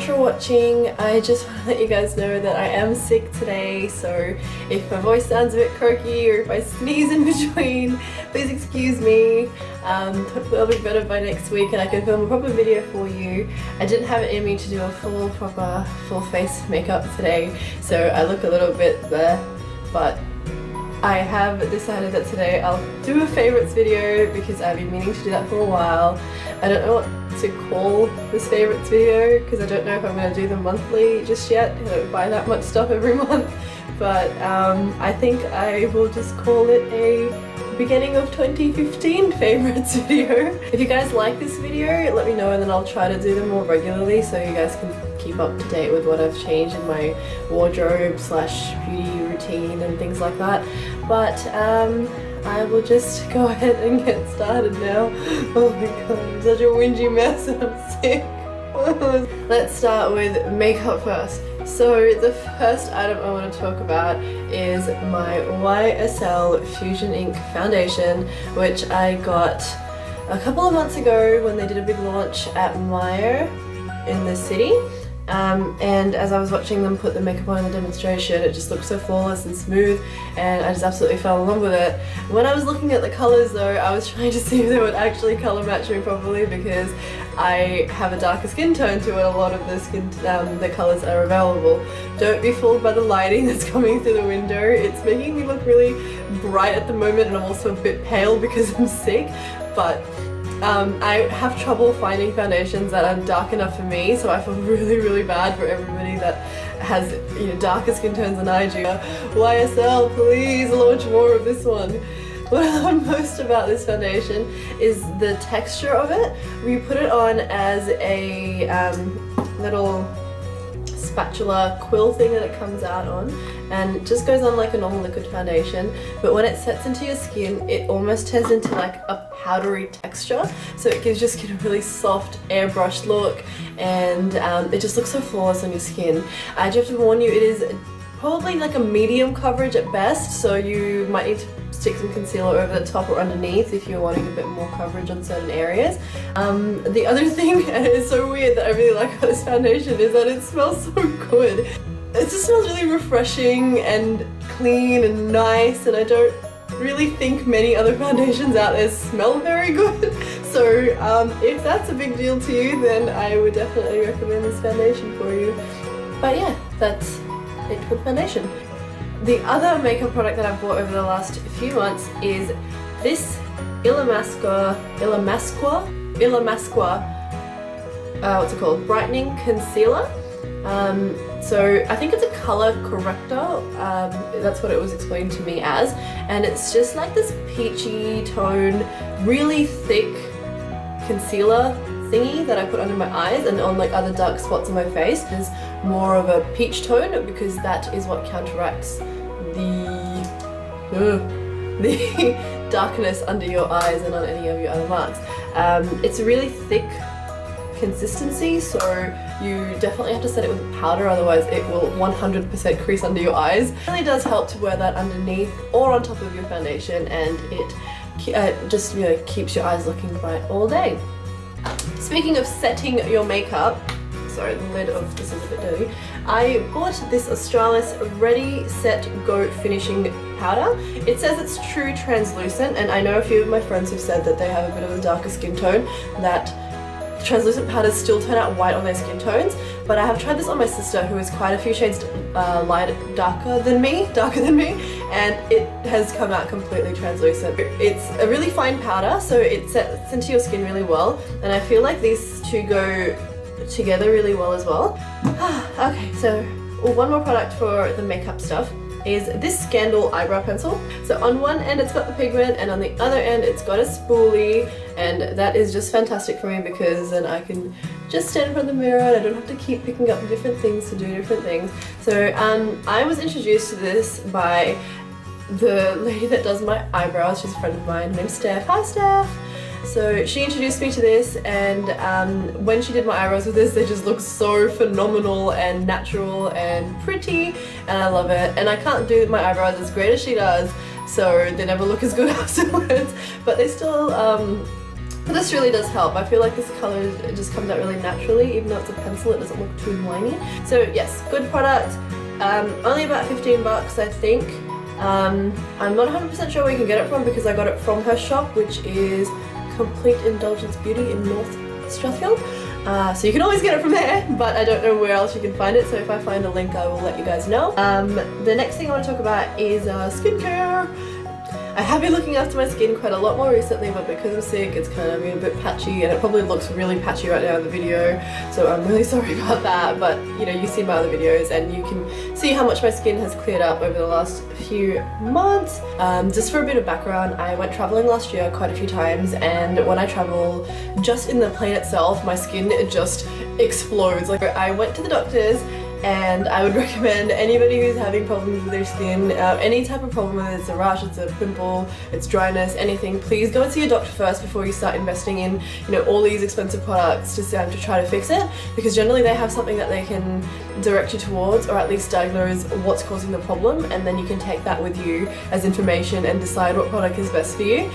much for watching. I just want to let you guys know that I am sick today, so if my voice sounds a bit croaky or if I sneeze in between, please excuse me. Hopefully I'll be better by next week and I can film a proper video for you. I didn't have it in me to do a full face makeup today, so I look a little bit there, but I have decided that today I'll do a favourites video because I've been meaning to do that for a while. I don't know what to call this favourites video because I don't know if I'm going to do them monthly just yet. I don't buy that much stuff every month, but I think I will just call it a beginning of 2015 favourites video. If you guys like this video, let me know and then I'll try to do them more regularly so you guys can keep up to date with what I've changed in my wardrobe / beauty routine and things like that. But I will just go ahead and get started now. Oh my god, I'm such a whingy mess and I'm sick. Let's start with makeup first. So the first item I want to talk about is my YSL Fusion Ink Foundation, which I got a couple of months ago when they did a big launch at Myer in the city. And as I was watching them put the makeup on in the demonstration, it just looked so flawless and smooth and I just absolutely fell in love with it. When I was looking at the colours though, I was trying to see if they would actually colour match me properly because I have a darker skin tone to it. A lot of the colours are available. Don't be fooled by the lighting that's coming through the window. It's making me look really bright at the moment and I'm also a bit pale because I'm sick, but I have trouble finding foundations that are dark enough for me, so I feel really bad for everybody that has, you know, darker skin tones than I do. YSL, please launch more of this one. What I love most about this foundation is the texture of it. We put it on as a little spatula quill thing that it comes out on, and it just goes on like a normal liquid foundation, but when it sets into your skin it almost turns into like a powdery texture, so it gives your skin a really soft airbrushed look and it just looks so flawless on your skin. I just have to warn you, it is probably like a medium coverage at best, so you might need to stick some concealer over the top or underneath if you're wanting a bit more coverage on certain areas. The other thing, and it's so weird that I really like about this foundation, is that it smells so good. It just smells really refreshing and clean and nice, and I don't really think many other foundations out there smell very good. So if that's a big deal to you, then I would definitely recommend this foundation for you. But yeah, that's it for the foundation. The other makeup product that I've bought over the last few months is this Masqua, what's it called? Brightening Concealer. So I think it's a color corrector, that's what it was explained to me as, and it's just like this peachy tone, really thick concealer thingy that I put under my eyes and on like other dark spots on my face. It's more of a peach tone because that is what counteracts the darkness under your eyes and on any of your other marks. It's a really thick consistency, so you definitely have to set it with powder, otherwise it will 100% crease under your eyes. It really does help to wear that underneath or on top of your foundation, and it just, you know, keeps your eyes looking bright all day. Speaking of setting your makeup, sorry, the lid of this is a bit dirty. I bought this Australis Ready Set Go Finishing Powder. It says it's true translucent, and I know a few of my friends have said that they have a bit of a darker skin tone, that translucent powders still turn out white on their skin tones, but I have tried this on my sister who is quite a few shades darker than me, and it has come out completely translucent. It's a really fine powder, so it sets into your skin really well, and I feel like these two go together really well as well. Okay, so one more product for the makeup stuff is this Scandal eyebrow pencil. So on one end it's got the pigment and on the other end it's got a spoolie, and that is just fantastic for me because then I can just stand in front of the mirror and I don't have to keep picking up different things to do different things. So I was introduced to this by the lady that does my eyebrows. She's a friend of mine. Her name's Steph. Hi Steph! So she introduced me to this, and when she did my eyebrows with this, they just look so phenomenal and natural and pretty, and I love it. And I can't do my eyebrows as great as she does, so they never look as good afterwards, but they still But this really does help. I feel like this colour, it just comes out really naturally, even though it's a pencil, it doesn't look too liney. So yes, good product. Only about 15 bucks, I think. I'm not 100% sure where you can get it from because I got it from her shop, which is Complete Indulgence Beauty in North Cetaphil. So you can always get it from there, but I don't know where else you can find it, so if I find a link I will let you guys know. The next thing I want to talk about is skincare. I have been looking after my skin quite a lot more recently, but because I'm sick it's kind of been a bit patchy, and it probably looks really patchy right now in the video, so I'm really sorry about that. But you know, you've seen my other videos and you can see how much my skin has cleared up over the last few months. Just for a bit of background, I went traveling last year quite a few times, and when I travel, just in the plane itself, my skin just explodes. Like, I went to the doctors, and I would recommend anybody who's having problems with their skin, any type of problem, whether it's a rash, it's a pimple, it's dryness, anything, please go and see a doctor first before you start investing in, you know, all these expensive products to try to fix it, because generally they have something that they can direct you towards, or at least diagnose what's causing the problem, and then you can take that with you as information and decide what product is best for you.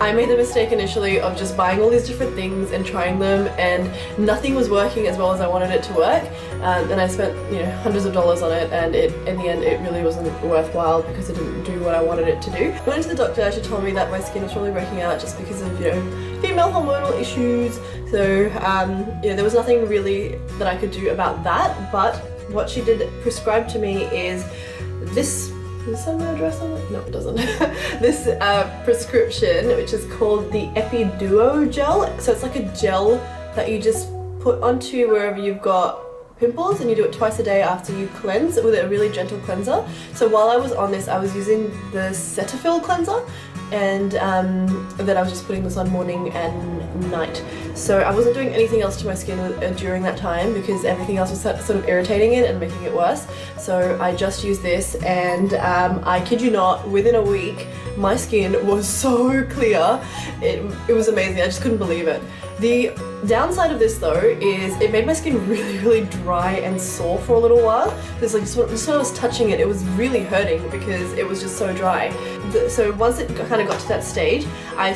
I made the mistake initially of just buying all these different things and trying them, and nothing was working as well as I wanted it to work. And I spent, you know, hundreds of dollars on it, and in the end it really wasn't worthwhile because it didn't do what I wanted it to do. I went to the doctor. She told me that my skin was probably breaking out just because of, you know, female hormonal issues. So you know, there was nothing really that I could do about that, but what she did prescribe to me is this. Does this have my address on it? No, it doesn't. This prescription, which is called the Epi Duo gel. So it's like a gel that you just put onto wherever you've got pimples, and you do it twice a day after you cleanse with a really gentle cleanser. So while I was on this, I was using the Cetaphil cleanser, and then I was just putting this on morning and night. So I wasn't doing anything else to my skin during that time because everything else was sort of irritating it and making it worse. So I just used this, and I kid you not, within a week my skin was so clear. It was amazing. I just couldn't believe it. The downside of this though is it made my skin really dry and sore for a little while. Because like just when I was touching it, it was really hurting because it was just so dry. So once it kind of got to that stage, I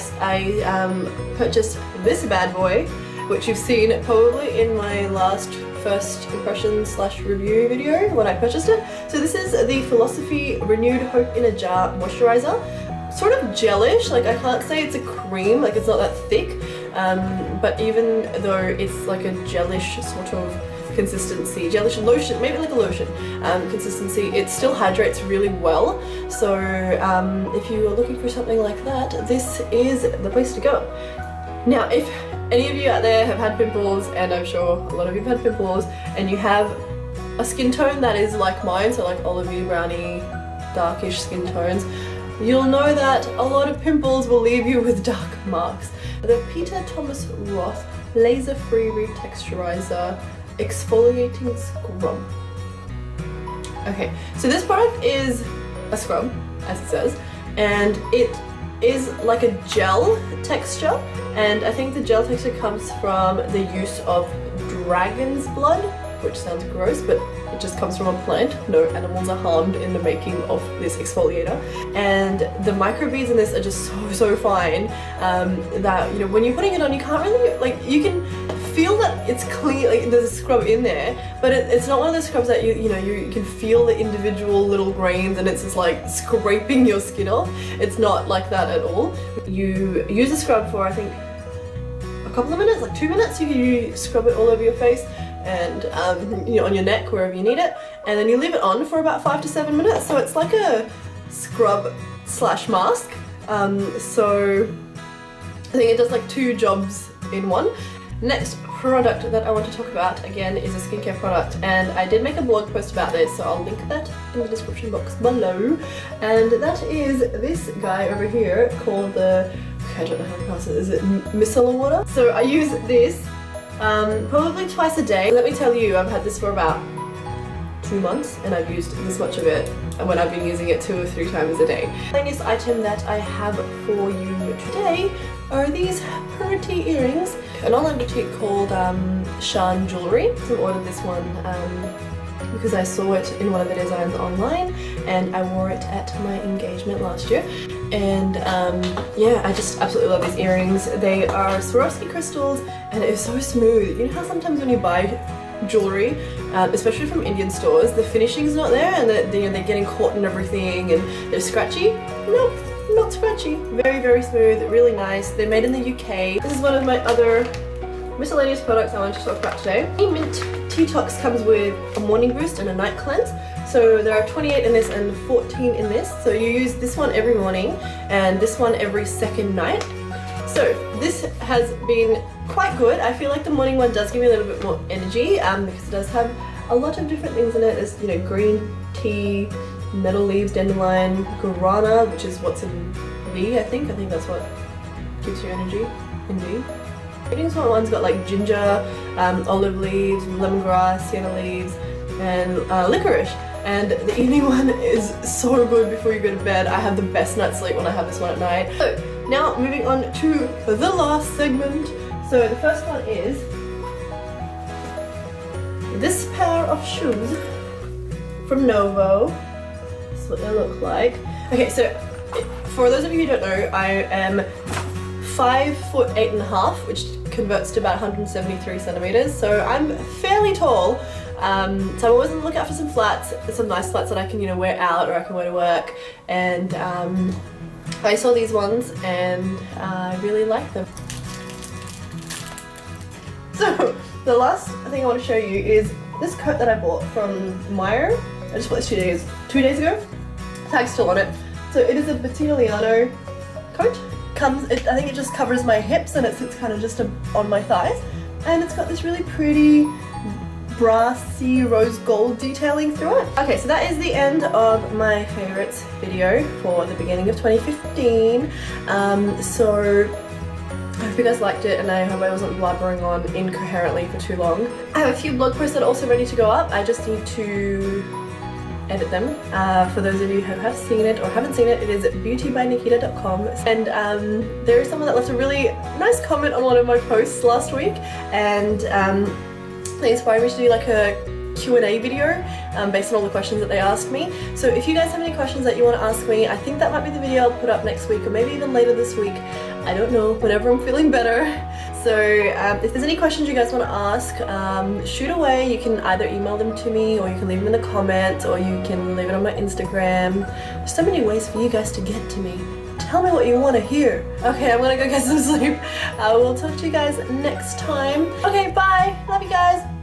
purchased this bad boy, which you've seen probably in my last first impression / review video when I purchased it. So this is the Philosophy Renewed Hope in a Jar moisturiser. Sort of gelish, like I can't say it's a cream, like it's not that thick, but even though it's like a gelish sort of consistency, gelish lotion, maybe like a lotion consistency, it still hydrates really well. So if you are looking for something like that, this is the place to go. Now, if any of you out there have had pimples, and I'm sure a lot of you have had pimples, and you have a skin tone that is like mine, so like olivey, browny, darkish skin tones, you'll know that a lot of pimples will leave you with dark marks. The Peter Thomas Roth Lazer-Free Retexturiser Exfoliating Scrub. Okay, so this product is a scrub, as it says, and it is like a gel texture, and I think the gel texture comes from the use of dragon's blood, which sounds gross, but it just comes from a plant. No animals are harmed in the making of this exfoliator. And the microbeads in this are just so fine that, you know, when you're putting it on, you can't really, like, you can feel that it's clean, like there's a scrub in there, but it's not one of those scrubs that you know, you can feel the individual little grains and it's just like scraping your skin off. It's not like that at all. You use the scrub for, I think, a couple of minutes, like 2 minutes. You scrub it all over your face and you know, on your neck, wherever you need it, and then you leave it on for about 5 to 7 minutes. So it's like a scrub / mask. So I think it does like 2 jobs in one. Next product that I want to talk about again is a skincare product, and I did make a blog post about this, so I'll link that in the description box below. And that is this guy over here called the, I don't know how to pronounce it, is it micellar water? So I use this probably twice a day. Let me tell you, I've had this for about 2 months and I've used this much of it when I've been using it 2 or 3 times a day. The latest item that I have for you today are these pretty earrings. An online boutique called Shan Jewelry. So I ordered this one because I saw it in one of the designs online, and I wore it at my engagement last year. And yeah, I just absolutely love these earrings. They are Swarovski crystals and it is so smooth. You know how sometimes when you buy jewelry, especially from Indian stores, the finishing's not there and they're getting caught in everything and they're scratchy? Nope, not scratchy. Very, very smooth, really nice. They're made in the UK. This is one of my other miscellaneous products I want to talk about today. Mint Detox comes with a morning boost and a night cleanse. So there are 28 in this and 14 in this. So you use this one every morning and this one every second night. So this has been quite good. I feel like the morning one does give me a little bit more energy because it does have a lot of different things in it. There's, you know, green tea, nettle leaves, dandelion, guarana, which is what's in V, I think. I think that's what gives you energy in V. The evening one's got like ginger, olive leaves, lemongrass, sienna leaves, and licorice. And the evening one is so good before you go to bed. I have the best night's sleep when I have this one at night. So now moving on to the last segment. So the first one is this pair of shoes from Novo. This is what they look like. Okay, so for those of you who don't know, I am 5'8.5", which converts to about 173 centimeters. So I'm fairly tall. So I'm always on the lookout for some flats, some nice flats that I can, you know, wear out or I can wear to work. And I saw these ones and I really like them. So the last thing I want to show you is this coat that I bought from Meyer. I just bought this 2 days ago. Tag's still on it. So it is a Bertino coat. I think it just covers my hips and it sits kind of just on my thighs. And it's got this really pretty brassy rose gold detailing through it. Okay, so that is the end of my favorites video for the beginning of 2015. So I hope you guys liked it and I hope I wasn't blabbering on incoherently for too long. I have a few blog posts that are also ready to go up. I just need to edit them. For those of you who have seen it or haven't seen it, it is beautybynikita.com. And there is someone that left a really nice comment on one of my posts last week, and they inspired me to do like a Q&A video based on all the questions that they asked me. So if you guys have any questions that you want to ask me, I think that might be the video I'll put up next week or maybe even later this week. I don't know, whenever I'm feeling better. So if there's any questions you guys want to ask, shoot away. You can either email them to me or you can leave them in the comments or you can leave it on my Instagram. There's so many ways for you guys to get to me. Tell me what you want to hear. Okay, I'm gonna go get some sleep. I will talk to you guys next time. Okay, bye. Love you guys.